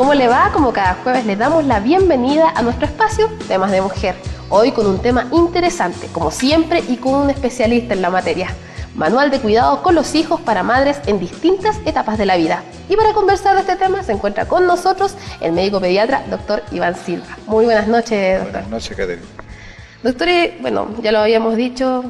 ¿Cómo le va? Como cada jueves le damos la bienvenida a nuestro espacio Temas de Mujer. Hoy con un tema interesante, como siempre, y con un especialista en la materia. Manual de cuidado con los hijos para madres en distintas etapas de la vida. Y para conversar de este tema se encuentra con nosotros el médico pediatra, doctor Iván Silva. Muy buenas noches, doctor. Buenas noches, Caterina. Doctor, bueno, ya lo habíamos dicho,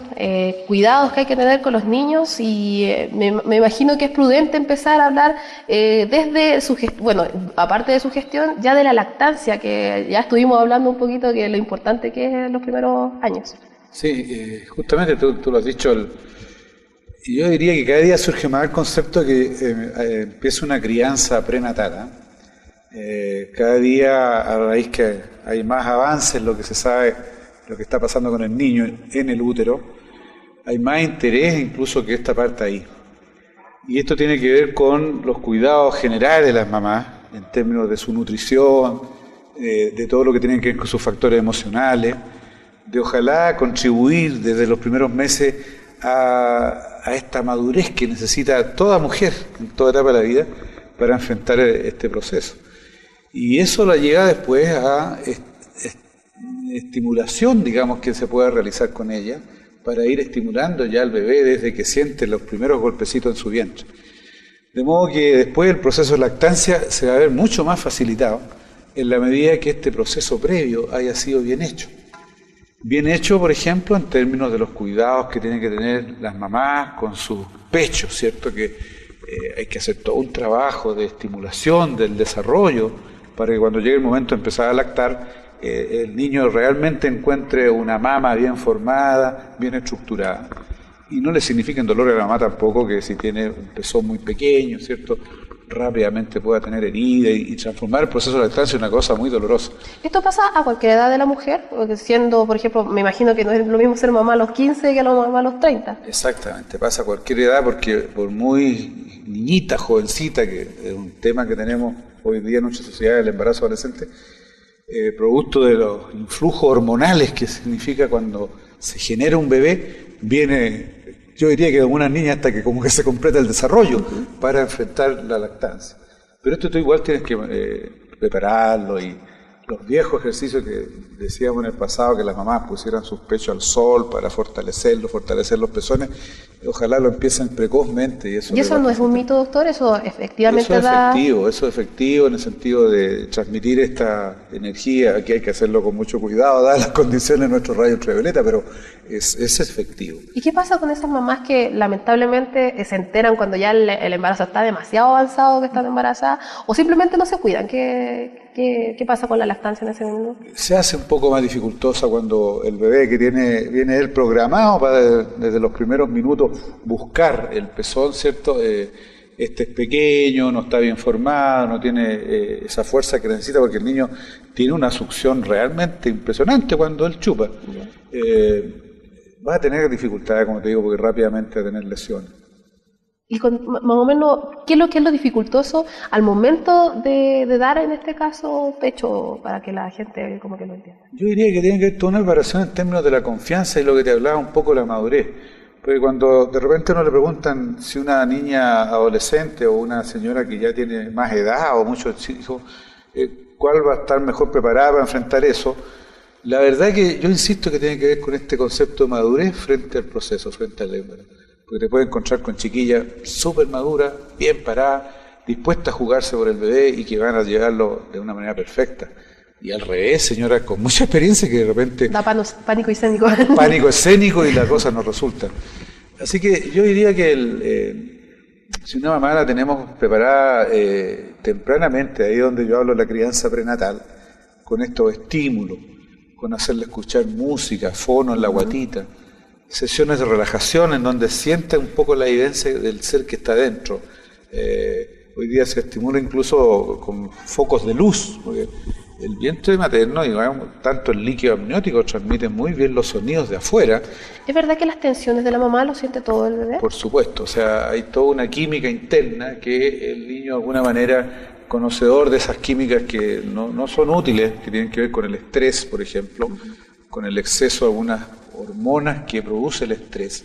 cuidados que hay que tener con los niños y me imagino que es prudente empezar a hablar desde su gestión, bueno, aparte de su gestión, ya de la lactancia, que ya estuvimos hablando un poquito de lo importante que es en los primeros años. Sí, justamente tú lo has dicho, yo diría que cada día surge más el concepto que empieza una crianza prenatal. Cada día, a raíz que hay más avances en lo que se sabe, lo que está pasando con el niño en el útero, hay más interés incluso que esta parte ahí. Y esto tiene que ver con los cuidados generales de las mamás, en términos de su nutrición, de todo lo que tiene que ver con sus factores emocionales, de ojalá contribuir desde los primeros meses a esta madurez que necesita toda mujer en toda etapa de la vida para enfrentar este proceso. Y eso la lleva después a estimulación, digamos, que se pueda realizar con ella para ir estimulando ya al bebé desde que siente los primeros golpecitos en su vientre. De modo que después el proceso de lactancia se va a ver mucho más facilitado en la medida que este proceso previo haya sido bien hecho. Bien hecho, por ejemplo, en términos de los cuidados que tienen que tener las mamás con sus pechos, ¿cierto? Que hay que hacer todo un trabajo de estimulación del desarrollo para que cuando llegue el momento de empezar a lactar, el niño realmente encuentre una mama bien formada, bien estructurada. Y no le significa dolor a la mamá tampoco que si tiene un pezón muy pequeño, ¿cierto?, rápidamente pueda tener herida y transformar el proceso de lactancia en una cosa muy dolorosa. ¿Esto pasa a cualquier edad de la mujer? Porque siendo, por ejemplo, me imagino que no es lo mismo ser mamá a los 15 que a mamá a los 30. Exactamente, pasa a cualquier edad porque por muy niñita, jovencita, que es un tema que tenemos hoy día en nuestra sociedad, el embarazo adolescente, producto de los influjos hormonales que significa cuando se genera un bebé, viene, yo diría que algunas niñas hasta que como que se completa el desarrollo para enfrentar la lactancia. Pero esto tú igual tienes que prepararlo, y los viejos ejercicios que decíamos en el pasado, que las mamás pusieran sus pechos al sol para fortalecer los pezones, ojalá lo empiecen precozmente. ¿Y eso no es un mito, doctor? ¿Eso efectivamente eso es efectivo en el sentido de transmitir esta energía, que hay que hacerlo con mucho cuidado, dadas las condiciones de nuestro rayo ultravioleta, pero es efectivo. ¿Y qué pasa con esas mamás que lamentablemente se enteran cuando ya el embarazo está demasiado avanzado, que están embarazadas, o simplemente no se cuidan? ¿Qué pasa con la lactancia en ese momento? Se hace un poco más dificultosa cuando el bebé que viene él programado para desde los primeros minutos buscar el pezón, ¿cierto? Este es pequeño, no está bien formado, no tiene esa fuerza que necesita, porque el niño tiene una succión realmente impresionante cuando él chupa. Va a tener dificultades, como te digo, porque rápidamente va a tener lesiones. Y más o menos, ¿qué es lo dificultoso al momento de dar, en este caso, pecho, para que la gente como que lo entienda? Yo diría que tiene que ver toda una preparación en términos de la confianza y lo que te hablaba un poco de la madurez. Porque cuando de repente uno le preguntan si una niña adolescente o una señora que ya tiene más edad o muchos hijos, ¿cuál va a estar mejor preparada para enfrentar eso? La verdad es que yo insisto que tiene que ver con este concepto de madurez frente al proceso, frente al embarazo. Porque te puedes encontrar con chiquillas súper maduras, bien paradas, dispuestas a jugarse por el bebé y que van a llevarlo de una manera perfecta. Y al revés, señoras con mucha experiencia que de repente... Da pánico escénico. Pánico escénico y la cosa no resulta. Así que yo diría que si una mamá la tenemos preparada tempranamente, ahí donde yo hablo de la crianza prenatal, con estos estímulos, con hacerle escuchar música, fono en la guatita, sesiones de relajación en donde siente un poco la evidencia del ser que está dentro. Hoy día se estimula incluso con focos de luz, porque el vientre materno, digamos, tanto el líquido amniótico transmite muy bien los sonidos de afuera. ¿Es verdad que las tensiones de la mamá lo siente todo el bebé? Por supuesto, o sea, hay toda una química interna que el niño de alguna manera, conocedor de esas químicas que no son útiles, que tienen que ver con el estrés, por ejemplo, con el exceso de algunas hormonas que produce el estrés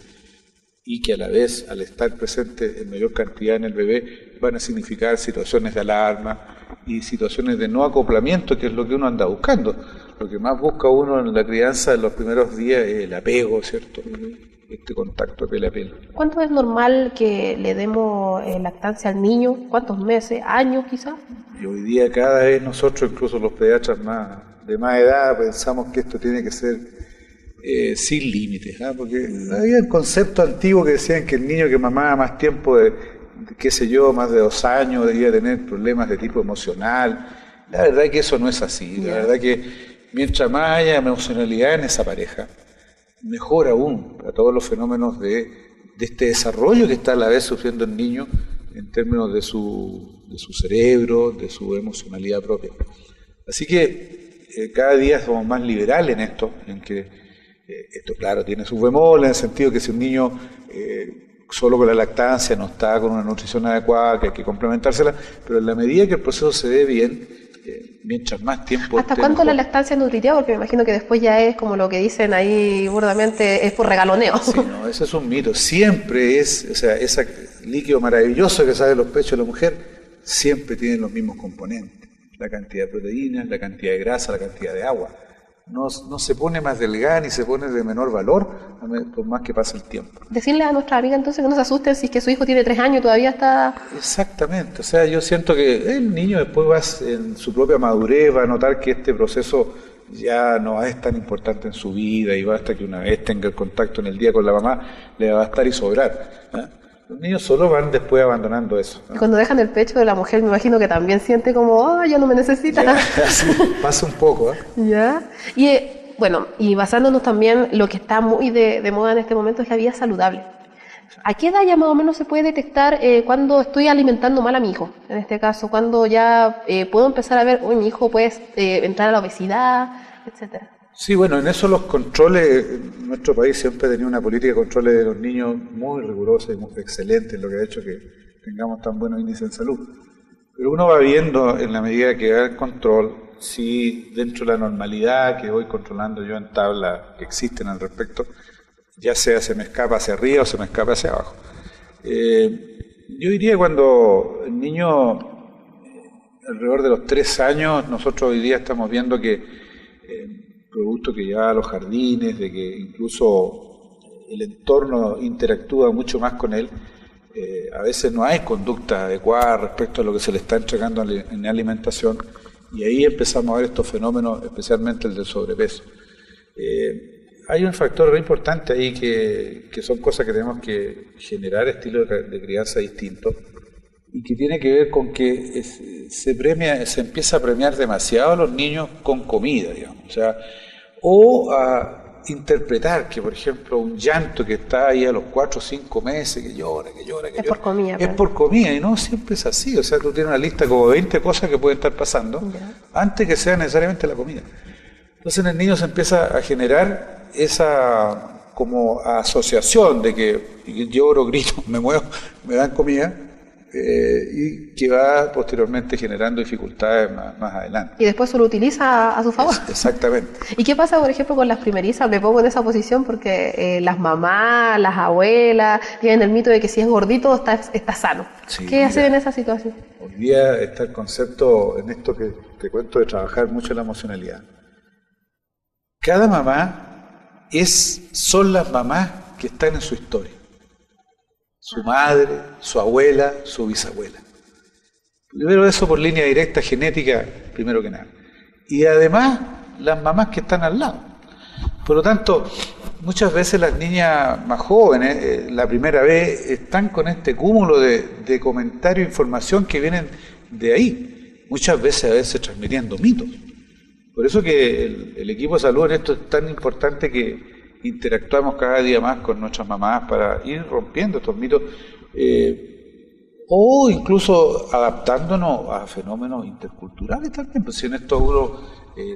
y que a la vez, al estar presente en mayor cantidad en el bebé, van a significar situaciones de alarma, y situaciones de no acoplamiento, que es lo que uno anda buscando. Lo que más busca uno en la crianza en los primeros días es el apego, ¿cierto? Este contacto piel a piel. ¿Cuánto es normal que le demos lactancia al niño? ¿Cuántos meses? ¿Años quizás? Y hoy día cada vez nosotros, incluso los pediatras de más edad, pensamos que esto tiene que ser sin límites, ¿eh? Porque había un concepto antiguo que decían que el niño que mamaba más tiempo qué sé yo, más de 2 años, debía tener problemas de tipo emocional. La verdad es que eso no es así. La verdad que mientras más haya emocionalidad en esa pareja, mejor aún para todos los fenómenos de este desarrollo que está a la vez sufriendo el niño en términos de su cerebro, de su emocionalidad propia. Así que cada día somos más liberales en esto, en que esto, claro, tiene sus bemoles, en el sentido que si un niño solo con la lactancia no está con una nutrición adecuada, que hay que complementársela, pero en la medida que el proceso se dé bien, mientras más tiempo... ¿Hasta cuánto la lactancia es nutritiva? Porque me imagino que después ya es como lo que dicen ahí burdamente, es por regaloneo. Sí, no, eso es un mito. Siempre es, o sea, ese líquido maravilloso que sale de los pechos de la mujer, siempre tiene los mismos componentes. La cantidad de proteínas, la cantidad de grasa, la cantidad de agua. No se pone más delgada ni se pone de menor valor por más que pase el tiempo. Decirle a nuestra amiga entonces que no se asusten si es que su hijo tiene 3 años y todavía está... Exactamente, o sea, yo siento que el niño después va en su propia madurez, va a notar que este proceso ya no es tan importante en su vida y basta que una vez tenga el contacto en el día con la mamá, le va a bastar y sobrar, ¿eh? Los niños solo van después abandonando eso, ¿no? Y cuando dejan el pecho de la mujer, me imagino que también siente como, ya no me necesita. Ya, así pasa un poco, ¿eh? Ya. Y bueno, y basándonos también, lo que está muy de moda en este momento es la vida saludable. ¿A qué edad ya más o menos se puede detectar cuando estoy alimentando mal a mi hijo? En este caso, cuando ya puedo empezar a ver, uy, mi hijo puede entrar a la obesidad, etcétera. Sí, bueno, en eso los controles, nuestro país siempre ha tenido una política de controles de los niños muy rigurosa y muy excelente, lo que ha hecho que tengamos tan buenos índices en salud. Pero uno va viendo en la medida que va el control, si dentro de la normalidad que voy controlando yo en tablas que existen al respecto, ya sea se me escapa hacia arriba o se me escapa hacia abajo. Yo diría cuando el niño, alrededor de los 3 años, nosotros hoy día estamos viendo que producto que lleva a los jardines, de que incluso el entorno interactúa mucho más con él, a veces no hay conducta adecuada respecto a lo que se le está entregando en la alimentación, y ahí empezamos a ver estos fenómenos, especialmente el del sobrepeso. Hay un factor muy importante ahí que son cosas que tenemos que generar estilos de crianza distintos, y que tiene que ver con que se empieza a premiar demasiado a los niños con comida, digamos, o a interpretar que, por ejemplo, un llanto que está ahí a los 4 o 5 meses, que llora, es por comida. Es por comida, y no siempre es así. O sea, tú tienes una lista como 20 cosas que pueden estar pasando antes que sea necesariamente la comida. Entonces en el niño se empieza a generar esa como asociación de que lloro, grito, me muevo, me dan comida, y que va posteriormente generando dificultades más adelante. Y después se lo utiliza a su favor. Exactamente. ¿Y qué pasa, por ejemplo, con las primerizas? Me pongo en esa posición porque las mamás, las abuelas, tienen el mito de que si es gordito está sano. Sí, ¿qué hacer en esa situación? Hoy día está el concepto, en esto que te cuento, de trabajar mucho la emocionalidad. Cada mamá son las mamás que están en su historia. Su madre, su abuela, su bisabuela. Primero eso por línea directa genética, primero que nada. Y además las mamás que están al lado. Por lo tanto, muchas veces las niñas más jóvenes, la primera vez, están con este cúmulo de comentarios e información que vienen de ahí. Muchas veces a veces transmitiendo mitos. Por eso que el equipo de salud en esto es tan importante que interactuamos cada día más con nuestras mamás para ir rompiendo estos mitos, o incluso adaptándonos a fenómenos interculturales también, pues si en esto uno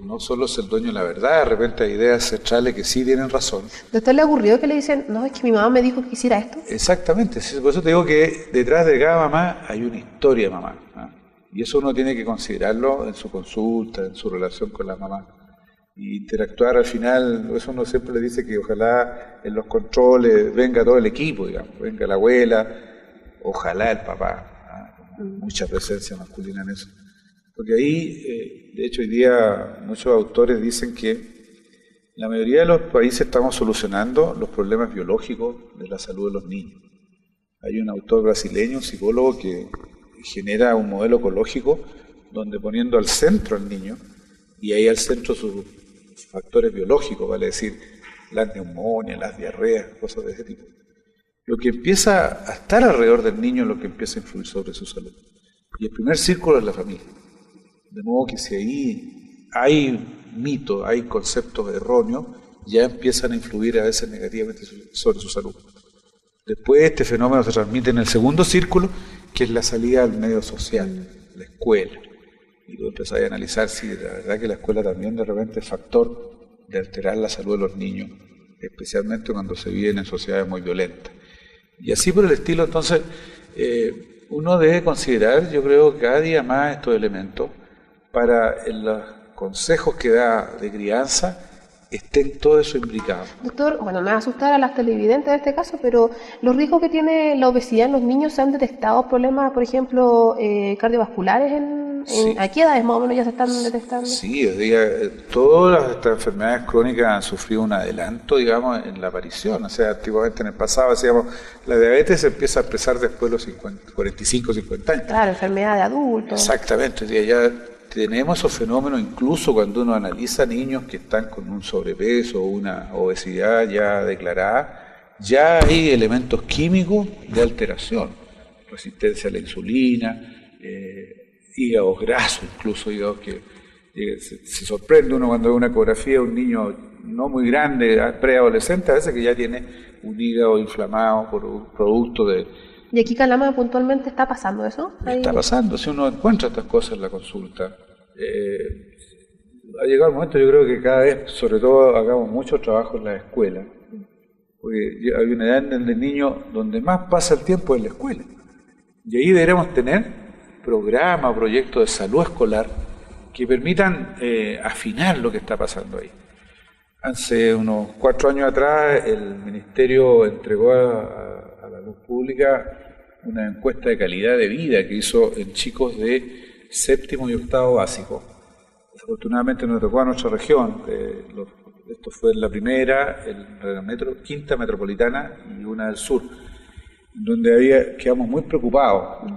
no solo es el dueño de la verdad, de repente hay ideas centrales que sí tienen razón. ¿De usted le ocurrió que le dicen, no, es que mi mamá me dijo que hiciera esto? Exactamente, por eso te digo que detrás de cada mamá hay una historia de mamá, ¿no? Y eso uno tiene que considerarlo en su consulta, en su relación con la mamá. Y interactuar al final, eso uno siempre le dice que ojalá en los controles venga todo el equipo, digamos, venga la abuela, ojalá el papá, ¿no? Mucha presencia masculina en eso. Porque ahí, de hecho, hoy día muchos autores dicen que la mayoría de los países estamos solucionando los problemas biológicos de la salud de los niños. Hay un autor brasileño, un psicólogo, que genera un modelo ecológico donde poniendo al centro al niño, y ahí al centro sus factores biológicos, vale decir, las neumonias, las diarreas, cosas de ese tipo. Lo que empieza a estar alrededor del niño es lo que empieza a influir sobre su salud. Y el primer círculo es la familia. De modo que si ahí hay mitos, hay conceptos erróneos, ya empiezan a influir a veces negativamente sobre su salud. Después este fenómeno se transmite en el segundo círculo, que es la salida al medio social, la escuela. Y tú empezás a analizar si la verdad que la escuela también de repente es factor de alterar la salud de los niños, especialmente cuando se viven en sociedades muy violentas. Y así por el estilo, entonces, uno debe considerar, yo creo, cada día más estos elementos para los consejos que da de crianza estén todo eso implicado. Doctor, bueno, me va a asustar a las televidentes en este caso, pero los riesgos que tiene la obesidad en los niños, ¿se han detectado problemas, por ejemplo, cardiovasculares Sí. ¿a qué edades más o menos ya se están detectando? Sí, hoy día todas estas enfermedades crónicas han sufrido un adelanto, digamos, en la aparición. O sea, antiguamente en el pasado decíamos, la diabetes se empieza a expresar después de los 45, 50 años. Claro, enfermedad de adultos. Exactamente, hoy día ya tenemos esos fenómenos incluso cuando uno analiza niños que están con un sobrepeso o una obesidad ya declarada, ya hay elementos químicos de alteración, resistencia a la insulina, hígados grasos, incluso hígados que se sorprende uno cuando ve una ecografía de un niño no muy grande, preadolescente, a veces que ya tiene un hígado inflamado por producto de... ¿Y aquí Calama puntualmente está pasando eso? Está pasando, si uno encuentra estas cosas en la consulta. Ha llegado el momento, yo creo que cada vez, sobre todo, hagamos mucho trabajo en la escuela. Porque hay una edad en el niño donde más pasa el tiempo en la escuela. Y ahí deberemos tener programas, proyectos de salud escolar que permitan afinar lo que está pasando ahí. Hace unos 4 años atrás el Ministerio entregó a la luz pública una encuesta de calidad de vida que hizo en chicos de 7º y 8º básico. Desafortunadamente nos tocó a nuestra región, esto fue la primera, la quinta metropolitana y una del sur, donde quedamos muy preocupados,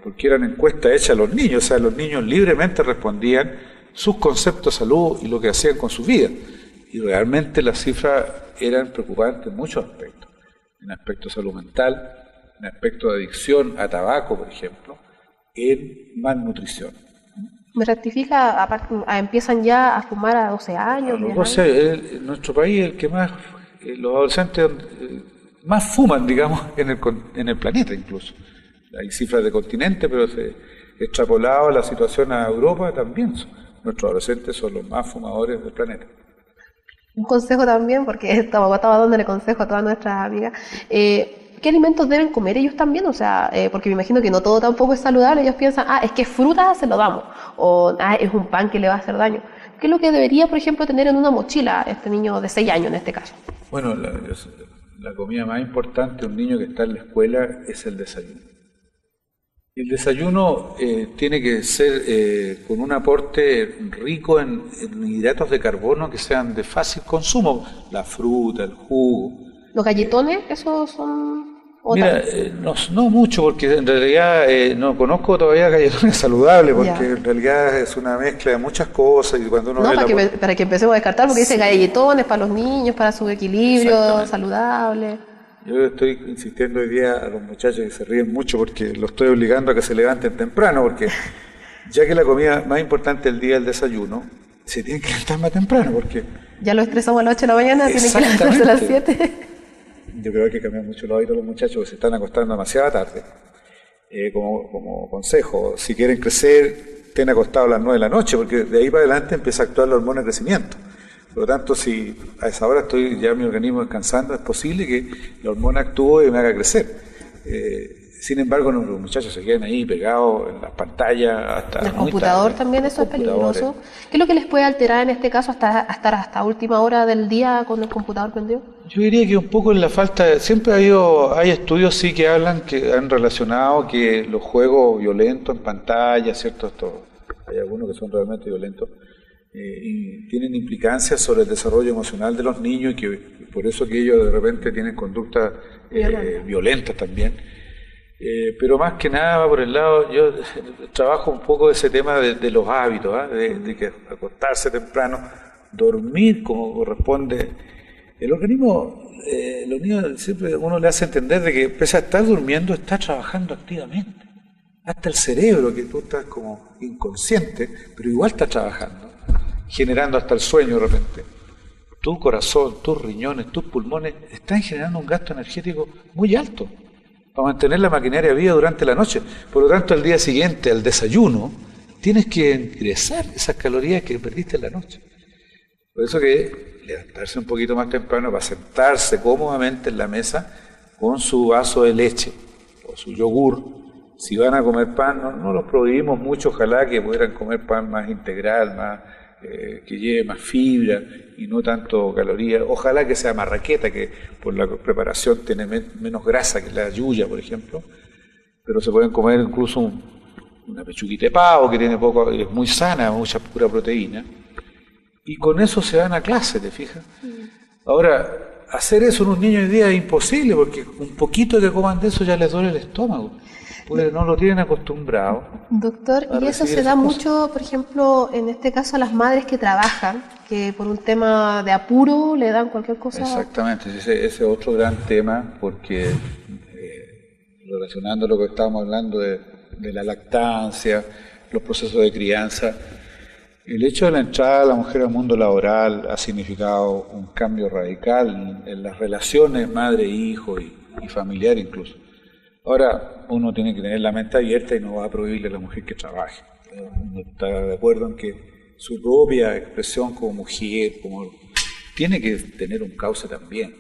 porque eran encuestas hechas a los niños, o sea, los niños libremente respondían sus conceptos de salud y lo que hacían con su vida. Y realmente las cifras eran preocupantes en muchos aspectos, en aspecto de salud mental, en aspecto de adicción a tabaco, por ejemplo, en malnutrición. ¿Me rectifica? ¿Empiezan ya a fumar a 12 años? A los 12, en nuestro país el que más, los adolescentes más fuman, digamos, en el planeta incluso. Hay cifras de continente, pero extrapolado la situación a Europa también. Nuestros adolescentes son los más fumadores del planeta. Un consejo también, porque estaba dándole consejo a todas nuestras amigas. ¿Qué alimentos deben comer ellos también? O sea, porque me imagino que no todo tampoco es saludable. Ellos piensan, es que es fruta, se lo damos. O es un pan que le va a hacer daño. ¿Qué es lo que debería, por ejemplo, tener en una mochila este niño de 6 años en este caso? Bueno, la comida más importante de un niño que está en la escuela es el desayuno. El desayuno tiene que ser con un aporte rico en hidratos de carbono que sean de fácil consumo. La fruta, el jugo. ¿Los galletones? ¿Esos son...? Mira, no mucho, porque en realidad no conozco todavía galletones saludables, porque en realidad es una mezcla de muchas cosas y cuando uno ve para que empecemos a descartar, porque dice galletones para los niños, para su equilibrio saludable. Yo estoy insistiendo hoy día a los muchachos que se ríen mucho porque los estoy obligando a que se levanten temprano, porque ya que la comida más importante del día es el desayuno, se tienen que levantar más temprano, porque... Ya lo estresamos a las 8 de la mañana, tienen que levantarse a las 7. Yo creo que hay que cambiar mucho los hábitos de los muchachos que se están acostando demasiado tarde. Como consejo, si quieren crecer, estén acostados a las 9 de la noche, porque de ahí para adelante empieza a actuar la hormona de crecimiento. Por lo tanto, si a esa hora estoy ya mi organismo descansando, es posible que la hormona actúe y me haga crecer. Sin embargo, los muchachos se quedan ahí pegados en las pantallas hasta el computador también, eso es peligroso. ¿Qué es lo que les puede alterar en este caso hasta última hora del día con el computador prendido? Yo diría que un poco en la falta, siempre hay estudios sí que hablan, que han relacionado que los juegos violentos en pantalla, ¿cierto? hay algunos que son realmente violentos, y tienen implicancias sobre el desarrollo emocional de los niños y que por eso que ellos de repente tienen conductas violentas también. Pero más que nada va por el lado, yo trabajo un poco ese tema de los hábitos, de que acostarse temprano, dormir como corresponde. El organismo, los niños siempre uno le hace entender de que pese a estar durmiendo, está trabajando activamente. Hasta el cerebro, que tú estás como inconsciente, pero igual está trabajando, generando hasta el sueño de repente. Tu corazón, tus riñones, tus pulmones están generando un gasto energético muy alto para mantener la maquinaria viva durante la noche. Por lo tanto, al día siguiente, al desayuno, tienes que ingresar esas calorías que perdiste en la noche. Por eso que levantarse un poquito más temprano para sentarse cómodamente en la mesa con su vaso de leche o su yogur. Si van a comer pan, no los prohibimos mucho, ojalá que pudieran comer pan más integral, más que lleve más fibra y no tanto calorías. Ojalá que sea marraqueta, que por la preparación tiene menos grasa que la yuya, por ejemplo. Pero se pueden comer incluso una pechuguita de pavo que tiene poco, es muy sana, mucha pura proteína. Y con eso se van a clase, ¿te fijas? Ahora, hacer eso en un niño hoy día es imposible, porque un poquito que coman de eso ya les duele el estómago. Pues no lo tienen acostumbrado. Doctor, y eso se da mucho, por ejemplo, en este caso a las madres que trabajan, que por un tema de apuro le dan cualquier cosa. Exactamente, ese es otro gran tema, porque relacionando lo que estábamos hablando de la lactancia, los procesos de crianza, el hecho de la entrada de la mujer al mundo laboral ha significado un cambio radical en las relaciones madre-hijo y familiar incluso. Ahora, uno tiene que tener la mente abierta y no va a prohibirle a la mujer que trabaje. Uno está de acuerdo en que su propia expresión como mujer, tiene que tener un cauce también.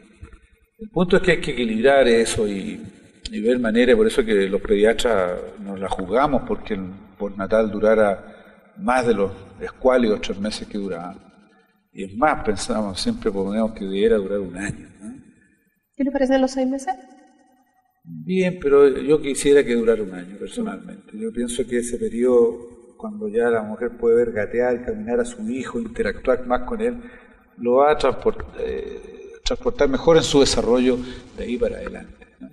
El punto es que hay que equilibrar eso y ver maneras, por eso que los pediatras nos la jugamos porque el postnatal durara más de los escuálidos 3 meses que duraban. Y es más, siempre proponemos que debiera durar 1 año, ¿no? ¿Qué le parecen los 6 meses? Bien, pero yo quisiera que durara 1 año personalmente. Yo pienso que ese periodo, cuando ya la mujer puede ver gatear, caminar a su hijo, interactuar más con él, lo va a transportar mejor en su desarrollo de ahí para adelante, ¿no?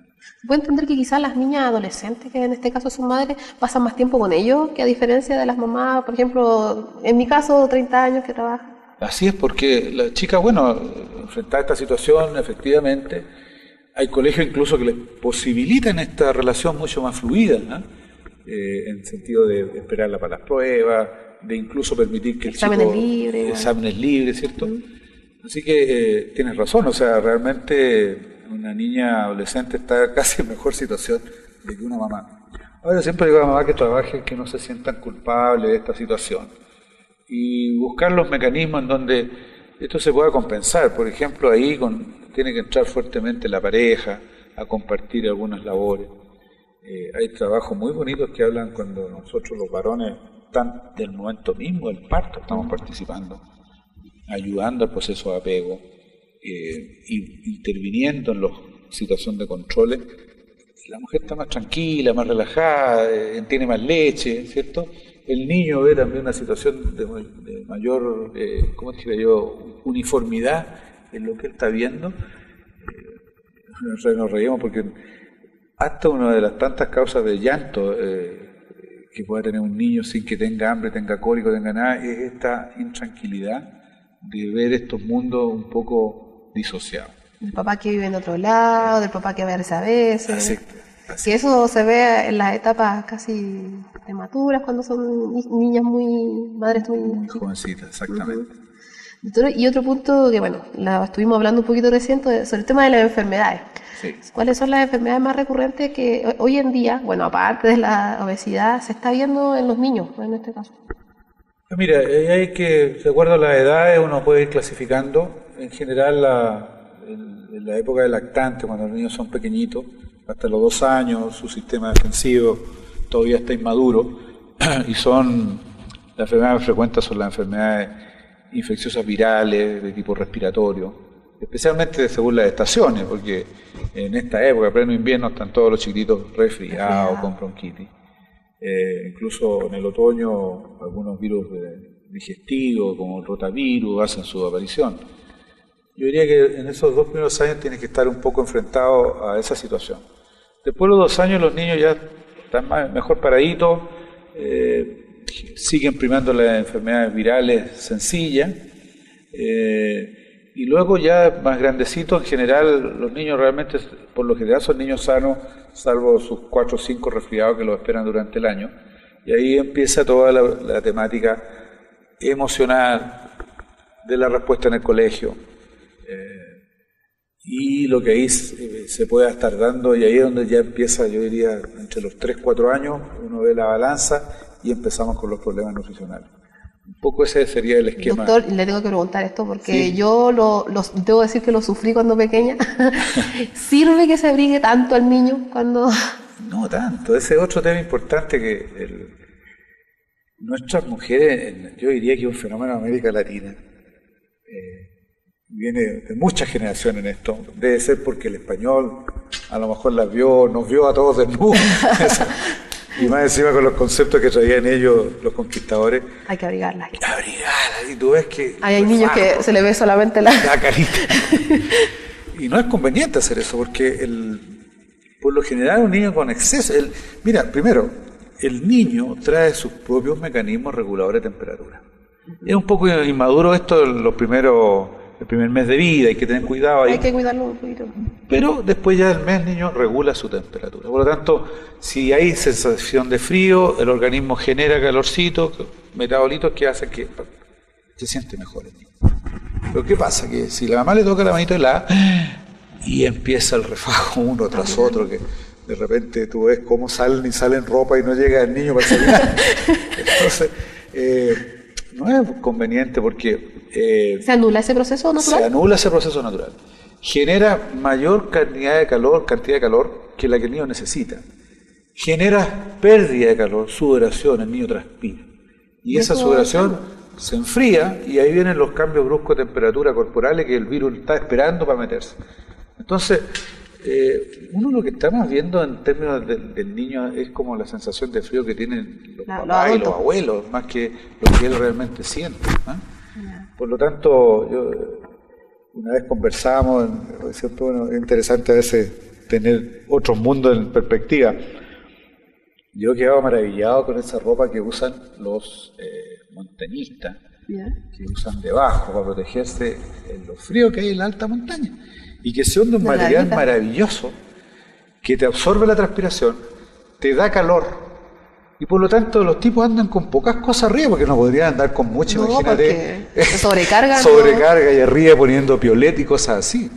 ¿Puedo entender que quizás las niñas adolescentes, que en este caso son madres, pasan más tiempo con ellos que a diferencia de las mamás, por ejemplo, en mi caso, 30 años que trabajan? Así es, porque las chicas, enfrentar esta situación, efectivamente, hay colegios incluso que les posibilitan esta relación mucho más fluida, ¿no? En el sentido de esperarla para las pruebas, de incluso permitir que el exámenes libres, ¿cierto? Así que tienes razón, o sea, realmente una niña adolescente está casi en mejor situación de que una mamá. Ahora siempre digo a la mamá que trabajen, que no se sientan culpables de esta situación y buscar los mecanismos en donde esto se pueda compensar. Por ejemplo, ahí tiene que entrar fuertemente la pareja a compartir algunas labores. Hay trabajos muy bonitos que hablan cuando nosotros los varones están del momento mismo del parto, estamos participando, ayudando al proceso de apego, interviniendo en la situación de controles. La mujer está más tranquila, más relajada, tiene más leche, ¿cierto? El niño ve también una situación de mayor, uniformidad en lo que él está viendo. Nos reímos porque hasta una de las tantas causas de llanto que pueda tener un niño sin que tenga hambre, tenga cólico, tenga nada, es esta intranquilidad de ver estos mundos un poco disociados. El papá que vive en otro lado, del papá que verse a veces. Así. Que eso se ve en las etapas casi prematuras, cuando son niñas madres muy jovencitas, exactamente. Doctor, y otro punto que, estuvimos hablando un poquito recién sobre el tema de las enfermedades. Sí. ¿Cuáles son las enfermedades más recurrentes que hoy en día, aparte de la obesidad, se está viendo en los niños, en este caso? Mira, hay que, de acuerdo a las edades, uno puede ir clasificando. En general, en la época de lactante, cuando los niños son pequeñitos, hasta los 2 años, su sistema defensivo todavía está inmaduro, y las enfermedades más frecuentes son las enfermedades infecciosas virales de tipo respiratorio, especialmente según las estaciones, porque en esta época, pleno invierno, están todos los chiquititos resfriados con bronquitis. Incluso en el otoño algunos virus digestivos como el rotavirus hacen su aparición. Yo diría que en esos 2 primeros años tienes que estar un poco enfrentado a esa situación. Después de los 2 años los niños ya están mejor paraditos, siguen primando las enfermedades virales sencillas, y luego ya más grandecitos, en general los niños realmente, por lo general son niños sanos, salvo sus 4 o 5 resfriados que los esperan durante el año, y ahí empieza toda la temática emocional de la respuesta en el colegio, y lo que ahí se pueda estar dando, y ahí es donde ya empieza, yo diría, entre los 3-4 años, uno ve la balanza y empezamos con los problemas nutricionales. Un poco ese sería el esquema. Doctor, le tengo que preguntar esto porque sí. Yo debo decir que lo sufrí cuando pequeña. ¿Sirve que se abrigue tanto al niño cuando...? No tanto, ese es otro tema importante que nuestras mujeres, yo diría que es un fenómeno de América Latina. Viene de muchas generaciones en esto. Debe ser porque el español a lo mejor nos vio a todos desnudos. Y más encima con los conceptos que traían ellos, los conquistadores. Hay que abrigarla. Y tú ves que... Hay niños que se le ve solamente la carita. Y no es conveniente hacer eso, porque por lo general un niño con exceso... Mira, primero, el niño trae sus propios mecanismos reguladores de temperatura. Es un poco inmaduro esto el primer mes de vida, hay que tener cuidado ahí. Hay que cuidarlo un poquito. Pero después ya el mes el niño regula su temperatura. Por lo tanto, si hay sensación de frío, el organismo genera calorcito, metabolitos que hacen que se siente mejor el niño. Pero ¿qué pasa? Que si la mamá le toca la manito helada y empieza el refajo uno tras otro, que de repente tú ves cómo salen ropa y no llega el niño para salir. Entonces, no es conveniente porque... ¿Se anula ese proceso natural? Se anula ese proceso natural. Genera mayor cantidad de calor que la que el niño necesita. Genera pérdida de calor, sudoración, el niño transpira. Y esa sudoración se enfría y ahí vienen los cambios bruscos de temperatura corporales que el virus está esperando para meterse. Entonces, uno lo que estamos viendo en términos del niño es como la sensación de frío que tienen los papás y los abuelos, más que lo que él realmente siente, ¿eh? Por lo tanto, una vez conversamos, siempre es interesante a veces tener otros mundos en perspectiva. Yo quedaba maravillado con esa ropa que usan los montañistas, que usan debajo para protegerse en lo frío que hay en la alta montaña. Y que son de un material maravilloso que te absorbe la transpiración, te da calor. Y por lo tanto los tipos andan con pocas cosas arriba, porque no podrían andar con mucho, imagínate. Se sobrecargan. Sobrecarga y arriba poniendo piolet y cosas así.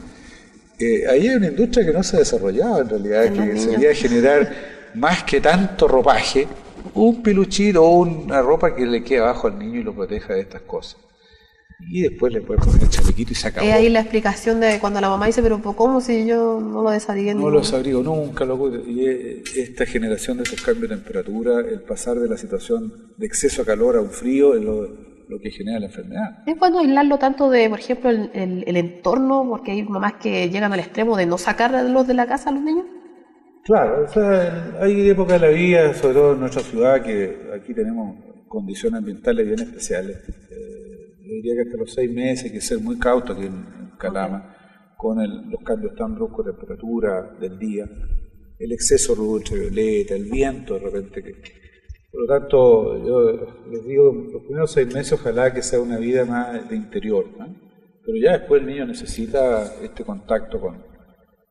Ahí hay una industria que no se ha desarrollado en realidad, que sería generar más que tanto ropaje, un peluchito o una ropa que le quede abajo al niño y lo proteja de estas cosas. Y después le puedes poner el chalequito y se acabó. Es ahí la explicación de cuando la mamá dice, pero ¿cómo si yo no lo desabrigué? No lo desabrigo nunca, loco. Y esta generación de esos cambios de temperatura, el pasar de la situación de exceso a calor a un frío, es lo que genera la enfermedad. ¿Es bueno aislarlo tanto de, por ejemplo, el entorno? Porque hay mamás que llegan al extremo de no sacarlos de la casa a los niños. Claro, o sea, hay épocas de la vida, sobre todo en nuestra ciudad, que aquí tenemos condiciones ambientales bien especiales. Yo diría que hasta los 6 meses hay que ser muy cauto aquí en Calama, con los cambios tan bruscos de temperatura del día, el exceso de luz ultravioleta, el viento de repente. Por lo tanto, yo les digo, los primeros 6 meses ojalá que sea una vida más de interior, ¿no? Pero ya después el niño necesita este contacto con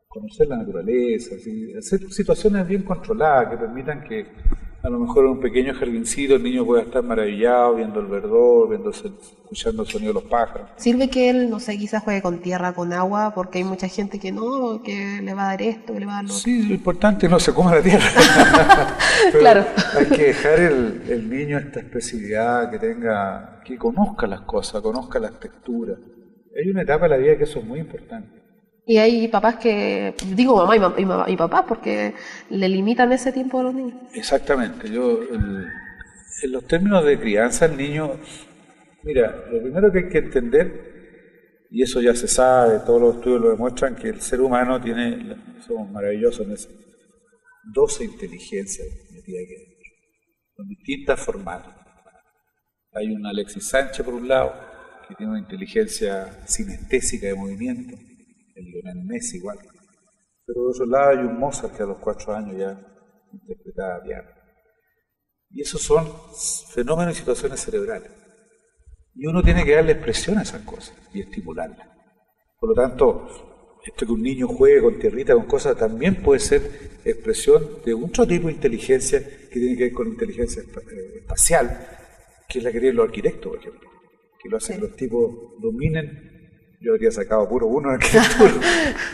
conocer la naturaleza, ¿sí? Hacer situaciones bien controladas que permitan que a lo mejor en un pequeño jardincito el niño pueda estar maravillado viendo el verdor, escuchando el sonido de los pájaros. ¿Sirve que él, no sé, quizás juegue con tierra, con agua? Porque hay mucha gente que no, que le va a dar esto, que le va a dar lo otro. Sí, lo importante es no se coma la tierra. Claro. Hay que dejar el niño esta expresividad, que conozca las cosas, conozca las texturas. Hay una etapa de la vida que eso es muy importante. Y hay papás que, digo mamá y papá, porque le limitan ese tiempo a los niños. Exactamente. En los términos de crianza, el niño, mira, lo primero que hay que entender, y eso ya se sabe, todos los estudios lo demuestran, que el ser humano somos maravillosos en eso, 12 inteligencias metidas aquí adentro. distintas formatos. Hay un Alexis Sánchez por un lado, que tiene una inteligencia sinestésica de movimiento, el Lionel Messi igual. Pero por otro lado hay un Mozart que a los 4 años ya interpretaba piano. Y esos son fenómenos y situaciones cerebrales. Y uno tiene que darle expresión a esas cosas y estimularlas. Por lo tanto, esto que un niño juegue con tierrita, con cosas, también puede ser expresión de otro tipo de inteligencia que tiene que ver con inteligencia espacial, que es la que tienen los arquitectos, por ejemplo, que lo hacen que los tipos dominen. Yo habría sacado puro uno en arquitectura,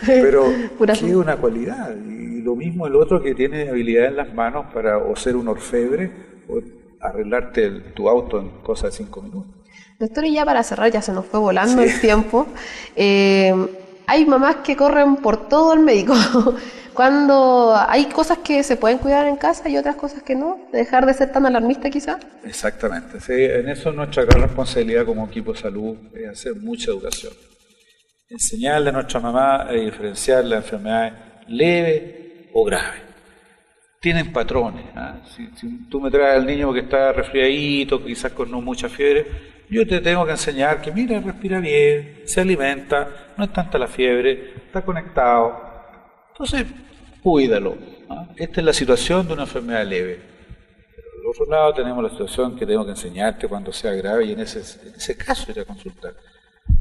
pero que es una cualidad. Y lo mismo el otro que tiene habilidad en las manos para o ser un orfebre o arreglarte tu auto en cosa de 5 minutos. Doctor, y ya para cerrar, ya se nos fue volando el tiempo. Hay mamás que corren por todo el médico. Cuando hay cosas que se pueden cuidar en casa y otras cosas que no, dejar de ser tan alarmista quizás. Exactamente. Sí, en eso nuestra gran responsabilidad como equipo de salud es hacer mucha educación. Enseñarle a nuestra mamá a diferenciar las enfermedades leves o graves. Tienen patrones. Si tú me traes al niño que está resfriadito, quizás con no mucha fiebre, yo te tengo que enseñar que mira, respira bien, se alimenta, no es tanta la fiebre, está conectado. Entonces, cuídalo. Esta es la situación de una enfermedad leve. Pero al otro lado tenemos la situación que tengo que enseñarte cuando sea grave y en ese caso ir a consultar.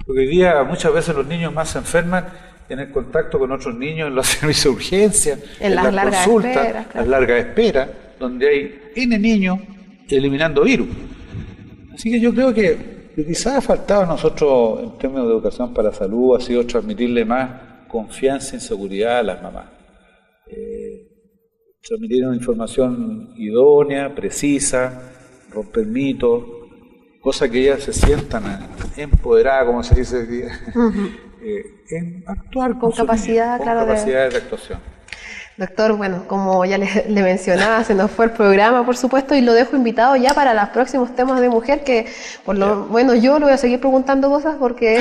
Porque hoy día muchas veces los niños más se enferman en el contacto con otros niños en los servicios de urgencia, en las consultas, las largas esperas, donde hay N niños eliminando virus. Así que yo creo que quizás ha faltado a nosotros en términos de educación para la salud, ha sido transmitirle más confianza y seguridad a las mamás. Transmitir una información idónea, precisa, romper mitos, cosa que ellas se sientan empoderadas, como se dice hoy día, en actuar con capacidad, con capacidades de actuación. Doctor, bueno, como ya le mencionaba, se nos fue el programa, por supuesto, y lo dejo invitado ya para los próximos temas de mujer, que por lo bueno yo le voy a seguir preguntando cosas porque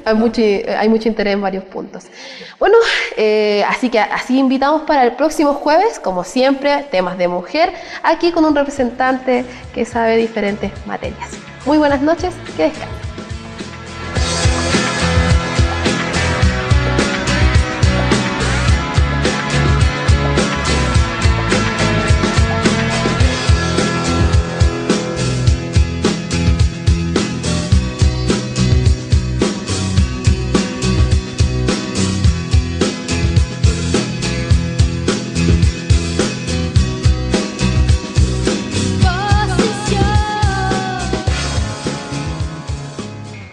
hay mucho interés en varios puntos. Bueno, así que así invitamos para el próximo jueves, como siempre, temas de mujer, aquí con un representante que sabe diferentes materias. Muy buenas noches, que descansen.